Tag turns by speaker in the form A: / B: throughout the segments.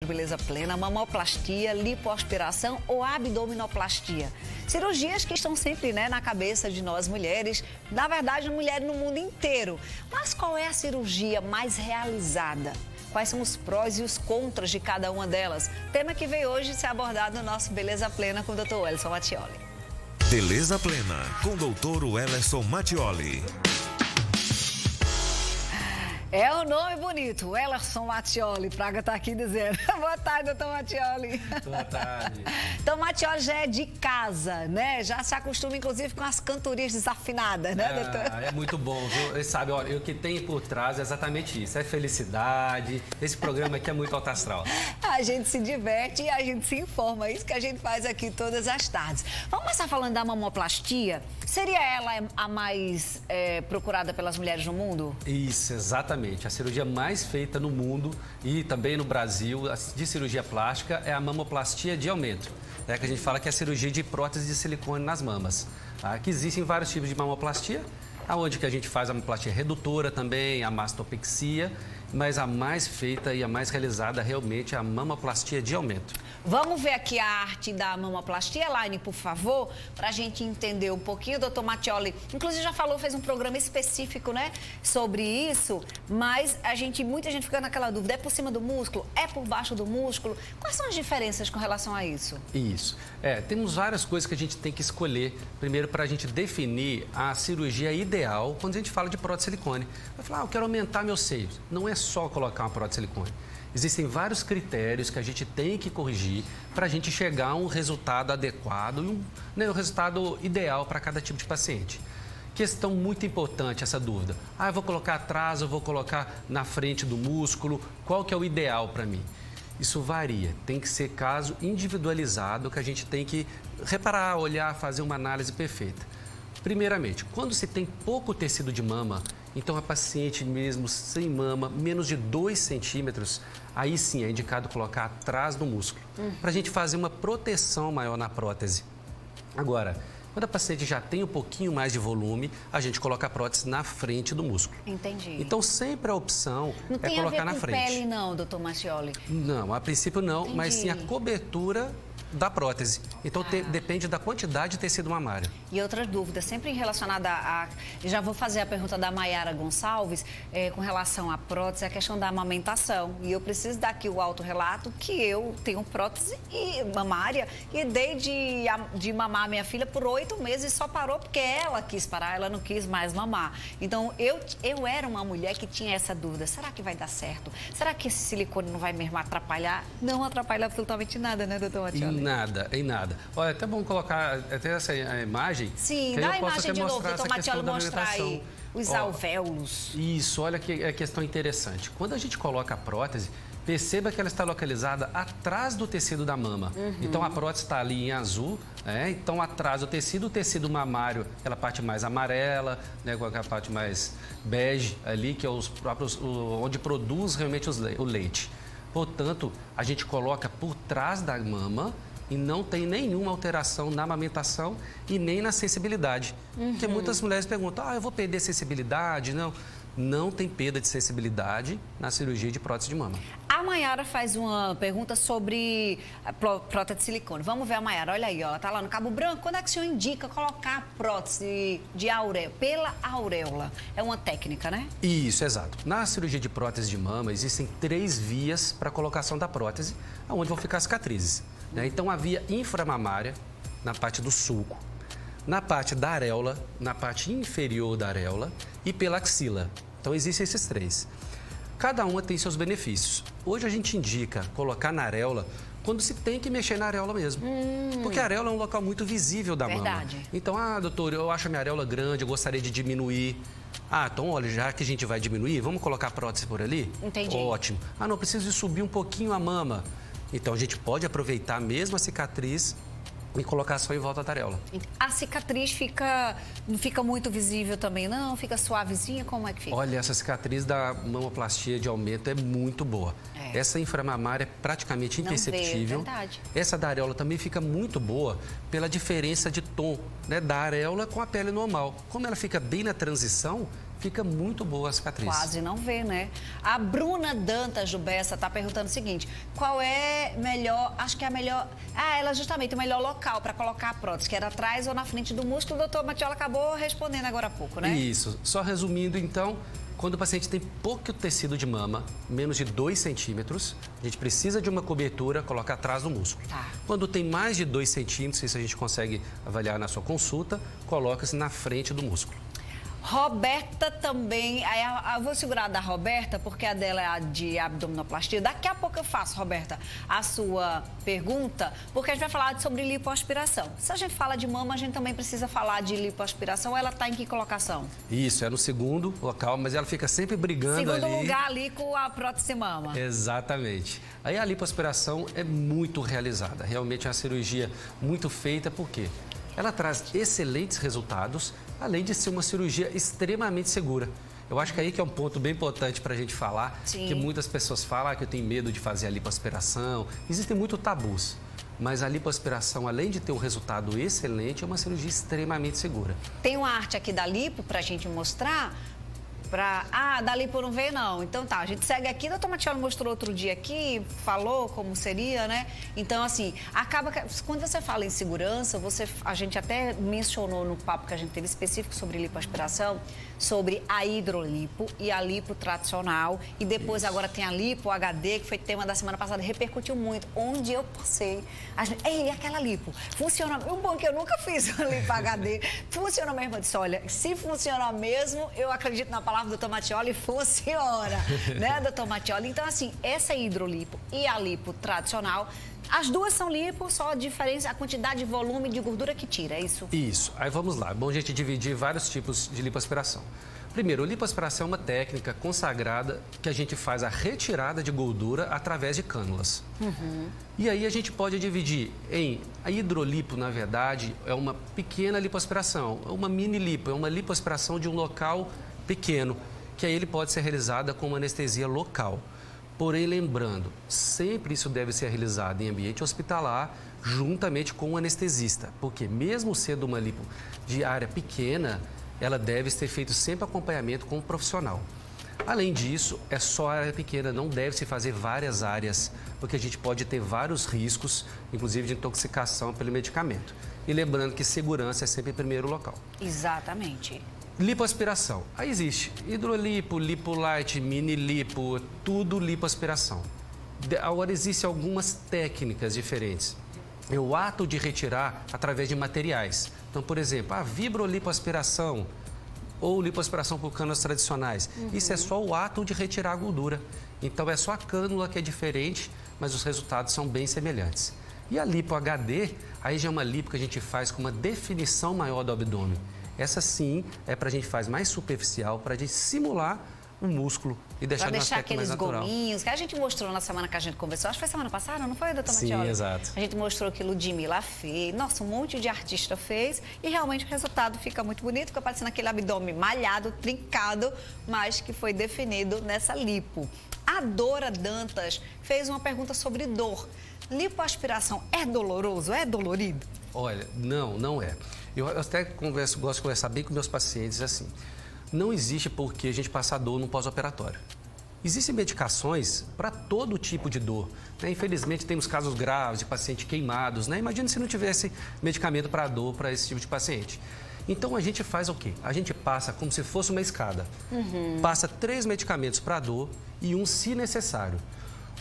A: Beleza Plena, mamoplastia, lipoaspiração ou abdominoplastia. Cirurgias que estão sempre, na cabeça de nós mulheres, na verdade, mulheres no mundo inteiro. Mas qual é a cirurgia mais realizada? Quais são os prós e os contras de cada uma delas? Tema que veio hoje ser abordado no nosso Beleza Plena com o Dr. Wellerson Mattioli.
B: Beleza Plena, com o Dr. Wellerson Mattioli.
A: É um nome bonito, Wellerson Mattioli. Praga está aqui dizendo. Boa tarde, doutor Mattioli.
C: Boa tarde.
A: Então, Mattioli já é de casa, né? Já se acostuma, inclusive, com as cantorias desafinadas, né, doutor?
C: É muito bom, viu? Você sabe, olha, o que tem por trás é exatamente isso. É felicidade. Esse programa aqui é muito alto astral.
A: A gente se diverte e a gente se informa. É isso que a gente faz aqui todas as tardes. Vamos começar falando da mamoplastia? Seria ela a mais procurada pelas mulheres no mundo?
C: Isso, exatamente. A cirurgia mais feita no mundo e também no Brasil de cirurgia plástica é a mamoplastia de aumento. É que a gente fala que é a cirurgia de prótese de silicone nas mamas. Tá? Que existem vários tipos de mamoplastia, aonde que a gente faz a mamoplastia redutora também, a mastopexia, mas a mais feita e a mais realizada realmente é a mamoplastia de aumento.
A: Vamos ver aqui a arte da mamoplastia, Elaine, por favor, para a gente entender um pouquinho. Doutor Mattioli, inclusive já falou, fez um programa específico, sobre isso, mas muita gente fica naquela dúvida, é por cima do músculo? É por baixo do músculo? Quais são as diferenças com relação a isso?
C: Isso. Temos várias coisas que a gente tem que escolher, primeiro, para a gente definir a cirurgia ideal quando a gente fala de prótese de silicone. Vai falar, eu quero aumentar meus seios. Não é só colocar uma prótese de silicone. Existem vários critérios que a gente tem que corrigir para a gente chegar a um resultado adequado e um resultado ideal para cada tipo de paciente. Questão muito importante essa dúvida. Eu vou colocar atrás, eu vou colocar na frente do músculo. Qual que é o ideal para mim? Isso varia. Tem que ser caso individualizado que a gente tem que reparar, olhar, fazer uma análise perfeita. Primeiramente, quando se tem pouco tecido de mama, então a paciente mesmo sem mama, menos de 2 centímetros, aí sim é indicado colocar atrás do músculo, para a gente fazer uma proteção maior na prótese. Agora, quando a paciente já tem um pouquinho mais de volume, a gente coloca a prótese na frente do músculo.
A: Entendi.
C: Então, sempre a opção é colocar na frente.
A: Não tem a ver com pele não, doutor Mattioli?
C: Não, a princípio não,
A: Entendi.
C: Mas sim a cobertura da prótese. Então, depende da quantidade de tecido mamário.
A: E outra dúvida, sempre relacionada já vou fazer a pergunta da Mayara Gonçalves, com relação à prótese, a questão da amamentação. E eu preciso dar aqui o autorrelato que eu tenho prótese mamária e dei de mamar a minha filha por 8 meses e só parou porque ela quis parar, ela não quis mais mamar. Então, eu era uma mulher que tinha essa dúvida, será que vai dar certo? Será que esse silicone não vai mesmo atrapalhar? Não atrapalha absolutamente nada, né, doutor Mattioli?
C: Em nada. Olha, até bom colocar até essa imagem.
A: Sim, dá a imagem de novo, doutor Mattioli, mostrar aí os alvéolos.
C: Isso, olha que questão interessante. Quando a gente coloca a prótese, perceba que ela está localizada atrás do tecido da mama. Então, a prótese está ali em azul, então atrás do tecido, o tecido mamário, aquela parte mais amarela, com aquela parte mais bege ali, que é onde produz realmente o leite. Portanto, a gente coloca por trás da mama e não tem nenhuma alteração na amamentação e nem na sensibilidade. Porque muitas mulheres perguntam, eu vou perder sensibilidade? Não tem perda de sensibilidade na cirurgia de prótese de mama.
A: A Mayara faz uma pergunta sobre a prótese de silicone. Vamos ver a Mayara, olha aí, ela tá lá no Cabo Branco. Quando é que o senhor indica colocar a prótese de auréola, pela auréola? É uma técnica, né?
C: Isso, exato. Na cirurgia de prótese de mama, existem 3 vias para a colocação da prótese, onde vão ficar as cicatrizes. Então, a via inframamária, na parte do sulco, na parte da areola, na parte inferior da areola e pela axila. Então, existem esses 3. Cada uma tem seus benefícios. Hoje, a gente indica colocar na areola quando se tem que mexer na areola mesmo. Porque a areola é um local muito visível da mama. Então, doutor, eu acho a minha areola grande, eu gostaria de diminuir. Então, olha, já que a gente vai diminuir, vamos colocar a prótese por ali?
A: Entendi.
C: Ótimo. Não, preciso subir um pouquinho a mama. Então, a gente pode aproveitar a mesma cicatriz e colocar só em volta da areola.
A: A cicatriz não fica muito visível também, não? Fica suavezinha? Como é que fica?
C: Olha, essa cicatriz da mamoplastia de aumento é muito boa. Essa inframamária é praticamente imperceptível.
A: Verdade.
C: Essa da areola também fica muito boa pela diferença de tom, da areola com a pele normal. Como ela fica bem na transição, fica muito boa a cicatriz.
A: Quase não vê, né? A Bruna Dantas do Bessa está perguntando o seguinte: qual é melhor, acho que é a melhor, ela justamente o melhor local para colocar a prótese, que era atrás ou na frente do músculo? O doutor Matiola acabou respondendo agora há pouco, né?
C: Isso. Só resumindo, então, quando o paciente tem pouco tecido de mama, menos de 2 centímetros, a gente precisa de uma cobertura, colocar atrás do músculo.
A: Tá.
C: Quando tem mais de 2 centímetros, isso a gente consegue avaliar na sua consulta, coloca-se na frente do músculo.
A: Roberta também, eu vou segurar da Roberta, porque a dela é a de abdominoplastia. Daqui a pouco eu faço, Roberta, a sua pergunta, porque a gente vai falar sobre lipoaspiração. Se a gente fala de mama, a gente também precisa falar de lipoaspiração. Ela está em que colocação?
C: Isso, é no segundo local, mas ela fica sempre brigando ali.
A: Segundo lugar ali com a prótese mama.
C: Exatamente. Aí a lipoaspiração é muito realizada, realmente é uma cirurgia muito feita, por quê? Ela traz excelentes resultados, além de ser uma cirurgia extremamente segura. Eu acho que aí que é um ponto bem importante para a gente falar,
A: Sim.
C: que muitas pessoas falam que eu tenho medo de fazer a lipoaspiração. Existem muitos tabus, mas a lipoaspiração, além de ter um resultado excelente, é uma cirurgia extremamente segura.
A: Tem uma arte aqui da lipo para a gente mostrar. Da lipo não veio, não. Então tá, a gente segue aqui. O doutor Matiola mostrou outro dia aqui, falou como seria, né? Então, assim, acaba que quando você fala em segurança, a gente até mencionou no papo que a gente teve específico sobre lipoaspiração, sobre a hidrolipo e a lipo tradicional. E depois agora tem a lipo HD, que foi tema da semana passada, repercutiu muito. Onde eu passei, ei, aquela lipo, funciona. Um bom que eu nunca fiz uma lipo HD, funciona mesmo. Eu disse, olha, se funciona mesmo, eu acredito na palavra do doutor Matiola e funciona, né, doutor Matiola? Então, assim, essa hidrolipo e a lipo tradicional, as duas são lipo, só a diferença, a quantidade de volume de gordura que tira, é isso?
C: Isso. Aí vamos lá. É bom a gente dividir vários tipos de lipoaspiração. Primeiro, lipoaspiração é uma técnica consagrada que a gente faz a retirada de gordura através de cânulas. E aí a gente pode dividir em... A hidrolipo, na verdade, é uma pequena lipoaspiração, é uma mini lipo, é uma lipoaspiração de um local pequeno, que aí ele pode ser realizada com uma anestesia local. Porém, lembrando, sempre isso deve ser realizado em ambiente hospitalar, juntamente com o anestesista, porque mesmo sendo uma lipo de área pequena, ela deve ser feita sempre acompanhamento com um profissional. Além disso, é só área pequena, não deve se fazer várias áreas, porque a gente pode ter vários riscos, inclusive de intoxicação pelo medicamento. E lembrando que segurança é sempre em primeiro local.
A: Exatamente.
C: Lipoaspiração. Aí existe hidrolipo, lipo light, mini lipo, tudo lipoaspiração. Agora existem algumas técnicas diferentes. É o ato de retirar através de materiais. Então, por exemplo, a vibrolipoaspiração ou lipoaspiração por cânulas tradicionais. Isso é só o ato de retirar a gordura. Então, é só a cânula que é diferente, mas os resultados são bem semelhantes. E a lipo HD, aí já é uma lipo que a gente faz com uma definição maior do abdômen. Essa sim é para a gente faz mais superficial, para a gente simular o músculo e deixar no aspecto mais natural.
A: Gominhos que a gente mostrou na semana que a gente conversou. Acho que foi semana passada, não foi, doutor Matiola?
C: Sim, exato.
A: A gente mostrou que Ludmilla fez. Nossa, um monte de artista fez. E realmente o resultado fica muito bonito, fica parecendo aquele abdômen malhado, trincado, mas que foi definido nessa lipo. A Dora Dantas fez uma pergunta sobre dor. Lipoaspiração é doloroso? É dolorido?
C: Olha, não é. Eu até gosto de conversar bem com meus pacientes assim. Não existe por que a gente passar dor no pós-operatório. Existem medicações para todo tipo de dor, né? Infelizmente, temos casos graves de pacientes queimados, né? Imagina se não tivesse medicamento para dor para esse tipo de paciente. Então, a gente faz o quê? A gente passa como se fosse uma escada. Passa 3 medicamentos para dor e um se necessário.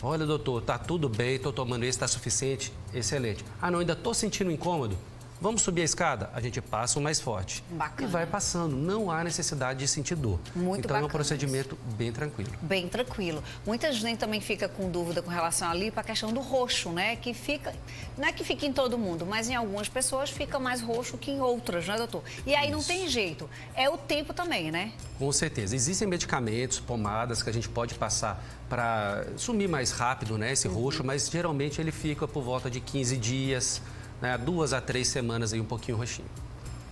C: Olha, doutor, tá tudo bem, estou tomando esse, está suficiente? Excelente. Ah, não, ainda estou sentindo incômodo? Vamos subir a escada? A gente passa o mais forte.
A: Bacana.
C: E vai passando. Não há necessidade de sentir dor.
A: Muito
C: então, é um
A: bacana
C: procedimento bem tranquilo.
A: Bem tranquilo. Muita gente também fica com dúvida com relação à lipo, a questão do roxo, né? Que fica, não é que fica em todo mundo, mas em algumas pessoas fica mais roxo que em outras, né, doutor? E aí não tem jeito. É o tempo também, né?
C: Com certeza. Existem medicamentos, pomadas que a gente pode passar para sumir mais rápido, né, esse roxo, mas geralmente ele fica por volta de 15 dias, né, 2 a 3 semanas aí um pouquinho roxinho.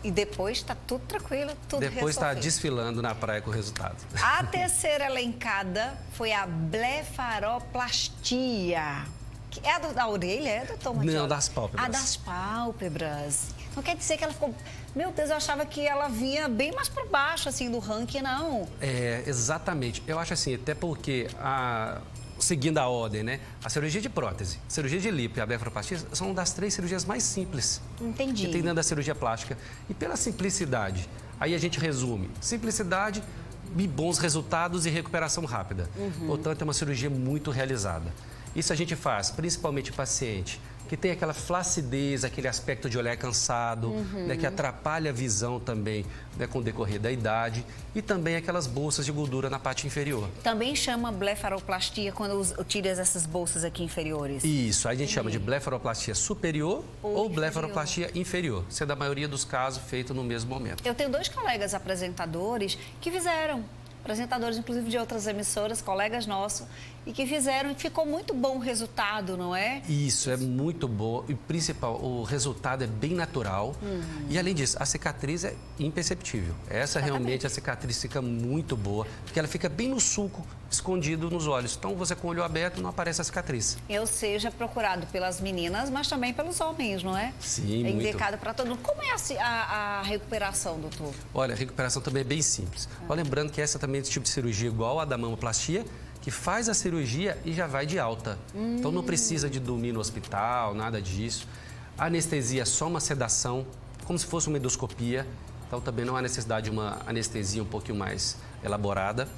A: E depois está tudo tranquilo, tudo
C: Depois está
A: resolvido.
C: desfilando na praia com o resultado.
A: A terceira elencada foi a blefaroplastia, É a da orelha, é, doutor Mattioli?
C: Não, das pálpebras.
A: Ah, das pálpebras. Não quer dizer que ela ficou... Meu Deus, eu achava que ela vinha bem mais para baixo, assim, do ranking, não.
C: É, exatamente. Eu acho assim, até porque seguindo a ordem, né? A cirurgia de prótese, a cirurgia de lipo e a blefaroplastia são das 3 cirurgias mais simples.
A: Entendi.
C: Que tem dentro da cirurgia plástica. E pela simplicidade, aí a gente resume. Simplicidade e bons resultados e recuperação rápida. Portanto, é uma cirurgia muito realizada. Isso a gente faz, principalmente paciente que tem aquela flacidez, aquele aspecto de olhar cansado, né, que atrapalha a visão também, né, com o decorrer da idade, e também aquelas bolsas de gordura na parte inferior.
A: Também chama blefaroplastia quando tira essas bolsas aqui inferiores?
C: Isso, aí a gente chama de blefaroplastia superior ou blefaroplastia inferior, sendo a maioria dos casos feito no mesmo momento.
A: Eu tenho 2 colegas apresentadores que fizeram, apresentadores inclusive de outras emissoras, colegas nossos, e que fizeram e ficou muito bom o resultado, não é?
C: Isso, é muito bom e principal, o resultado é bem natural e além disso, a cicatriz é imperceptível. Essa realmente a cicatriz fica muito boa, porque ela fica bem no sulco, escondido nos olhos. Então você com o olho aberto não aparece a cicatriz.
A: Ou seja, procurado pelas meninas, mas também pelos homens, não é?
C: Sim,
A: é
C: muito.
A: indicado para todo mundo. Como é a recuperação, doutor?
C: Olha, a recuperação também é bem simples. Lembrando que essa também é esse tipo de cirurgia igual a da mamoplastia, que faz a cirurgia e já vai de alta. Então não precisa de dormir no hospital, nada disso. A anestesia é só uma sedação, como se fosse uma endoscopia. Então também não há necessidade de uma anestesia um pouquinho mais elaborada.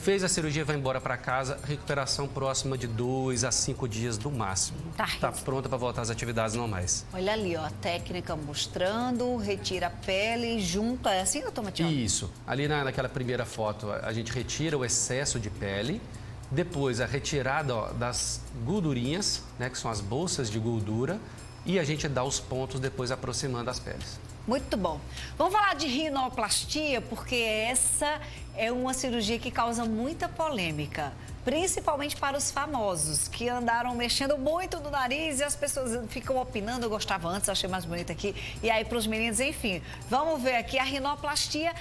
C: Fez a cirurgia, vai embora para casa, recuperação próxima de 2 a 5 dias do máximo. Está pronta para voltar às atividades normais.
A: Olha ali, ó, a técnica mostrando, retira a pele, junta, é assim, doutor Mattioli?
C: Isso. Ali naquela primeira foto, a gente retira o excesso de pele, depois a retirada das gordurinhas, né, que são as bolsas de gordura, e a gente dá os pontos depois aproximando as peles.
A: Muito bom. Vamos falar de rinoplastia, porque essa é uma cirurgia que causa muita polêmica, principalmente para os famosos, que andaram mexendo muito no nariz e as pessoas ficam opinando. Eu gostava antes, achei mais bonita aqui. E aí, para os meninos, enfim. Vamos ver aqui, a rinoplastia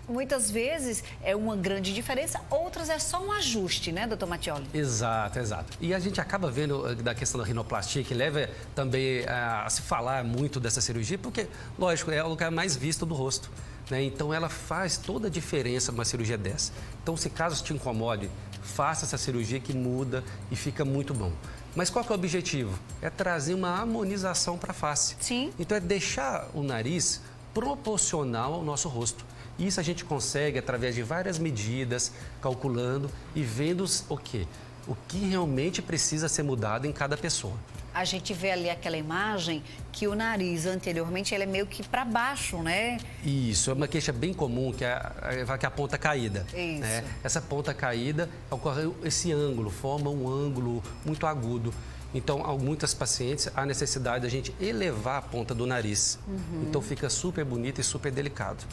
A: muitas vezes é uma grande diferença, outras é só um ajuste, né, doutor Mattioli?
C: Exato, exato. E a gente acaba vendo da questão da rinoplastia, que leva também a se falar muito dessa cirurgia, porque, lógico, é o lugar mais visto do rosto. Né? Então, ela faz toda a diferença numa cirurgia dessa. Então, se caso te incomode, faça essa cirurgia que muda e fica muito bom. Mas qual que é o objetivo? É trazer uma harmonização para a face.
A: Sim.
C: Então, é deixar o nariz proporcional ao nosso rosto. Isso a gente consegue através de várias medidas, calculando e vendo o que realmente precisa ser mudado em cada pessoa.
A: A gente vê ali aquela imagem que o nariz anteriormente ele é meio que para baixo, né?
C: Isso, é uma queixa bem comum, que é a ponta caída.
A: Isso.
C: Né? Essa ponta caída ocorre esse ângulo, forma um ângulo muito agudo. Então, há muitas pacientes, há necessidade da gente elevar a ponta do nariz. Então, fica super bonito e super delicado.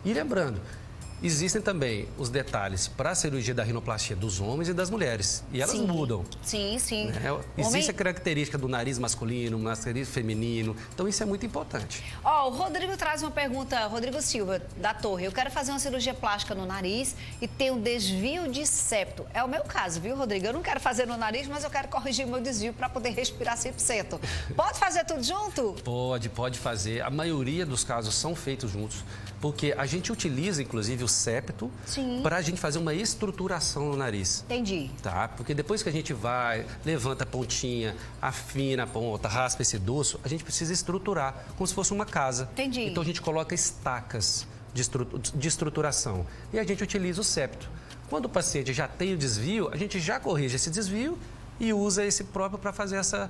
C: E lembrando, existem também os detalhes para a cirurgia da rinoplastia dos homens e das mulheres. E elas mudam.
A: Sim, sim.
C: Né? Existe a característica do nariz masculino, nariz feminino. Então, isso é muito importante.
A: Ó, o Rodrigo traz uma pergunta, Rodrigo Silva, da Torre. Eu quero fazer uma cirurgia plástica no nariz e ter um desvio de septo. É o meu caso, viu, Rodrigo? Eu não quero fazer no nariz, mas eu quero corrigir meu desvio para poder respirar 100%. Pode fazer tudo junto?
C: Pode fazer. A maioria dos casos são feitos juntos, porque a gente utiliza, inclusive, o septo para a gente fazer uma estruturação no nariz.
A: Entendi.
C: Tá? Porque depois que a gente vai, levanta a pontinha, afina a ponta, raspa esse dorso, a gente precisa estruturar, como se fosse uma casa.
A: Entendi.
C: Então a gente coloca estacas de estruturação e a gente utiliza o septo. Quando o paciente já tem o desvio, a gente já corrige esse desvio e usa esse próprio para fazer esse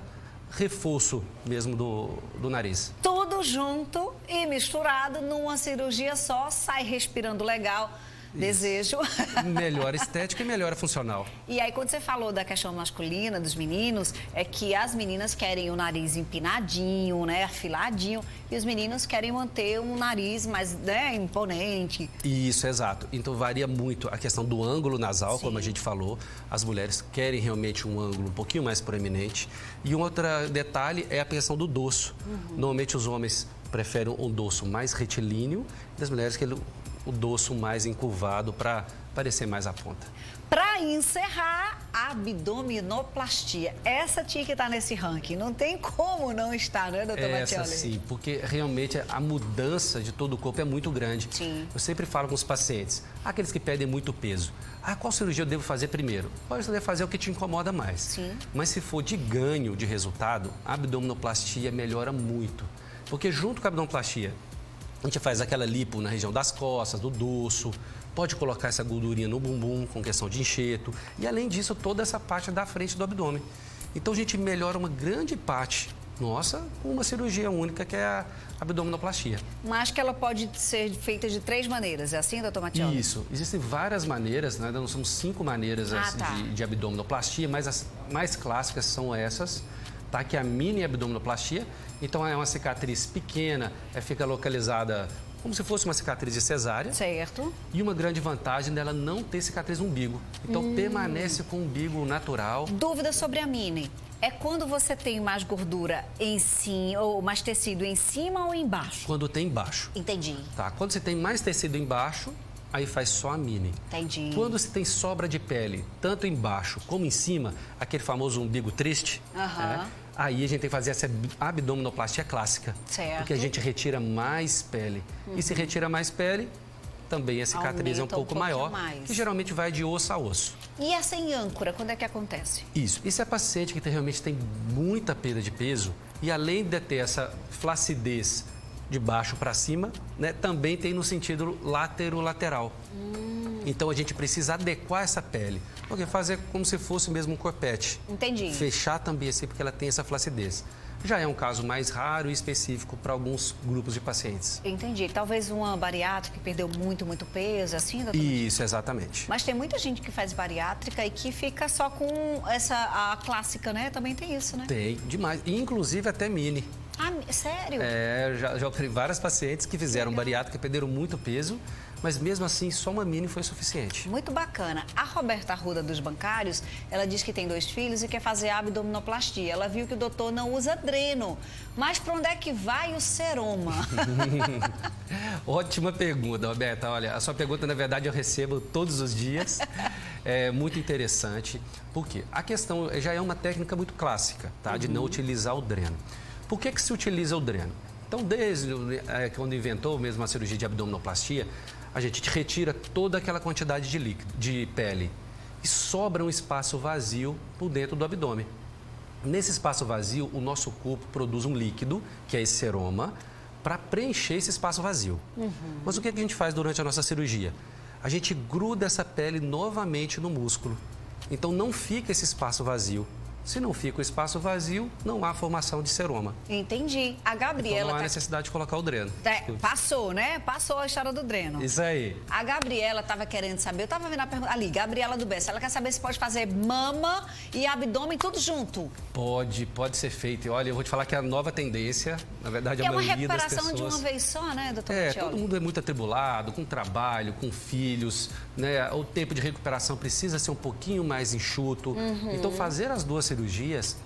C: reforço mesmo do nariz.
A: Tudo junto e misturado numa cirurgia só, sai respirando legal. Desejo.
C: Melhora estética e melhora funcional.
A: E aí, quando você falou da questão masculina, dos meninos, é que as meninas querem o nariz empinadinho, né, afiladinho, e os meninos querem manter um nariz mais, né, imponente.
C: Isso, exato. Então, varia muito a questão do ângulo nasal, como a gente falou. As mulheres querem realmente um ângulo um pouquinho mais proeminente. E um outro detalhe é a questão do dorso. Normalmente, os homens preferem um dorso mais retilíneo e as mulheres querem o dorso mais encurvado para parecer mais a ponta.
A: Para encerrar, abdominoplastia. Essa tinha que estar nesse ranking. Não tem como não estar, né, doutor Mattioli?
C: Essa sim, porque realmente a mudança de todo o corpo é muito grande.
A: Sim.
C: Eu sempre falo com os pacientes, aqueles que perdem muito peso. Qual cirurgia eu devo fazer primeiro? Pode fazer o que te incomoda mais.
A: Sim.
C: Mas se for de ganho de resultado, a abdominoplastia melhora muito. Porque junto com a abdominoplastia, a gente faz aquela lipo na região das costas, do dorso, pode colocar essa gordurinha no bumbum com questão de enxerto e, além disso, toda essa parte da frente do abdômen. Então, a gente melhora uma grande parte nossa com uma cirurgia única, que é a abdominoplastia.
A: Mas que ela pode ser feita de 3 maneiras, é assim, doutor Mattioli?
C: Isso. Existem várias maneiras, né? Nós somos 5 maneiras de abdominoplastia, mas as mais clássicas são essas, tá? Que é a mini abdominoplastia. Então, é uma cicatriz pequena, fica localizada como se fosse uma cicatriz de cesárea.
A: Certo.
C: E uma grande vantagem dela não ter cicatriz no umbigo. Então, permanece com o umbigo natural.
A: Dúvida sobre a mini. É quando você tem mais gordura em cima, ou mais tecido em cima ou embaixo?
C: Quando tem embaixo.
A: Entendi.
C: Tá? Quando você tem mais tecido embaixo, aí faz só a mini.
A: Entendi.
C: Quando você tem sobra de pele, tanto embaixo como em cima, aquele famoso umbigo triste, aí a gente tem que fazer essa abdominoplastia clássica.
A: Certo.
C: Porque a gente retira mais pele. E se retira mais pele, também a cicatriz é um pouco maior, que geralmente vai de osso a osso.
A: E essa em âncora, quando é que acontece?
C: Isso é paciente que realmente tem muita perda de peso e, além de ter essa flacidez de baixo para cima, né, também tem no sentido lateral. Então, a gente precisa adequar essa pele. Porque fazer como se fosse mesmo um corpete.
A: Entendi.
C: Fechar também assim, porque ela tem essa flacidez. Já é um caso mais raro e específico para alguns grupos de pacientes.
A: Entendi. Talvez uma bariátrica que perdeu muito peso, assim, doutor?
C: Isso, exatamente.
A: Mas tem muita gente que faz bariátrica e que fica só com a clássica, né? Também tem isso, né?
C: Tem, demais. Inclusive até mini.
A: Sério?
C: Já operei várias pacientes que fizeram bariátrica, perderam muito peso, mas mesmo assim só uma mini foi suficiente.
A: Muito bacana. A Roberta Arruda dos Bancários, ela diz que tem 2 filhos e quer fazer abdominoplastia. Ela viu que o doutor não usa dreno. Mas para onde é que vai o seroma?
C: Ótima pergunta, Roberta. Olha, a sua pergunta, na verdade, eu recebo todos os dias. É muito interessante. Por quê? A questão já é uma técnica muito clássica, tá? De não utilizar o dreno. Por que se utiliza o dreno? Então, desde quando inventou mesmo a cirurgia de abdominoplastia, a gente retira toda aquela quantidade de líquido, de pele, e sobra um espaço vazio por dentro do abdômen. Nesse espaço vazio, o nosso corpo produz um líquido, que é esse seroma, para preencher esse espaço vazio. Mas o que a gente faz durante a nossa cirurgia? A gente gruda essa pele novamente no músculo. Então, não fica esse espaço vazio. Se não fica o espaço vazio, não há formação de seroma.
A: Entendi. A Gabriela...
C: Então não há necessidade de colocar o dreno.
A: Passou, né? Passou a história do dreno.
C: Isso aí.
A: A Gabriela estava querendo saber, eu estava vendo a pergunta ali, Gabriela do Bessa, ela quer saber se pode fazer mama e abdômen tudo junto.
C: Pode ser feito. E olha, eu vou te falar que é a nova tendência, na verdade, a maioria das pessoas... É uma recuperação
A: de uma vez só, né, doutor Mattioli?
C: Todo mundo é muito atribulado, com trabalho, com filhos, né? O tempo de recuperação precisa ser um pouquinho mais enxuto. Então, fazer as 2 cirurgias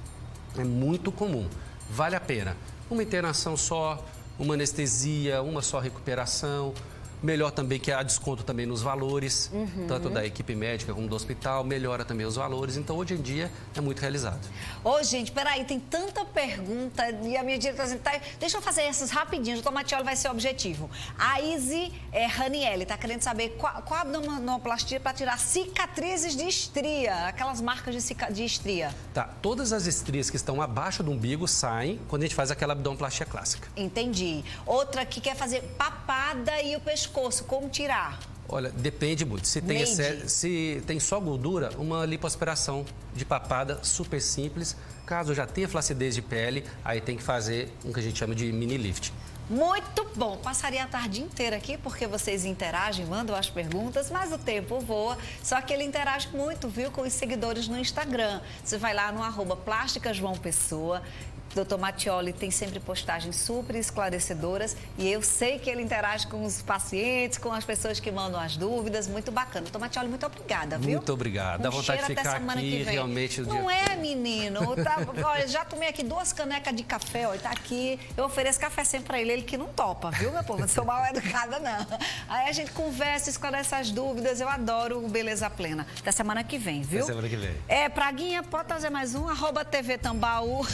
C: é muito comum. Vale a pena. Uma internação só, uma anestesia, uma só recuperação. Melhor também que há desconto também nos valores, tanto da equipe médica como do hospital, melhora também os valores. Então, hoje em dia, é muito realizado.
A: Ô, gente, peraí, tem tanta pergunta e a minha diretora tá... Deixa eu fazer essas rapidinho, o doutor Mattioli vai ser o objetivo. A Izzy Ranielli está querendo saber qual a abdominoplastia para tirar cicatrizes de estria, aquelas marcas de estria.
C: Tá, todas as estrias que estão abaixo do umbigo saem quando a gente faz aquela abdominoplastia clássica.
A: Entendi. Outra que quer fazer papada e o pescoço, como tirar?
C: Olha, depende muito. Se tem só gordura, uma lipoaspiração de papada super simples. Caso já tenha flacidez de pele, aí tem que fazer o que a gente chama de mini lift.
A: Muito bom. Passaria a tarde inteira aqui porque vocês interagem, mandam as perguntas, mas o tempo voa. Só que ele interage muito, viu, com os seguidores no Instagram. Você vai lá no @plásticasjoaopessoa, Dr. Mattioli tem sempre postagens super esclarecedoras e eu sei que ele interage com os pacientes, com as pessoas que mandam as dúvidas. Muito bacana. Dr. Mattioli, muito obrigada, viu?
C: Muito obrigado. Dá vontade de ficar aqui realmente.
A: Não é, menino? Olha, já tomei aqui 2 canecas de café, olha, tá aqui. Eu ofereço café sempre pra ele que não topa, viu, meu povo? Não sou mal educada, não. Aí a gente conversa, esclarece as dúvidas. Eu adoro o Beleza Plena. Até semana que vem, viu?
C: Até semana que vem.
A: Praguinha, pode trazer mais um? @TV Tambaú.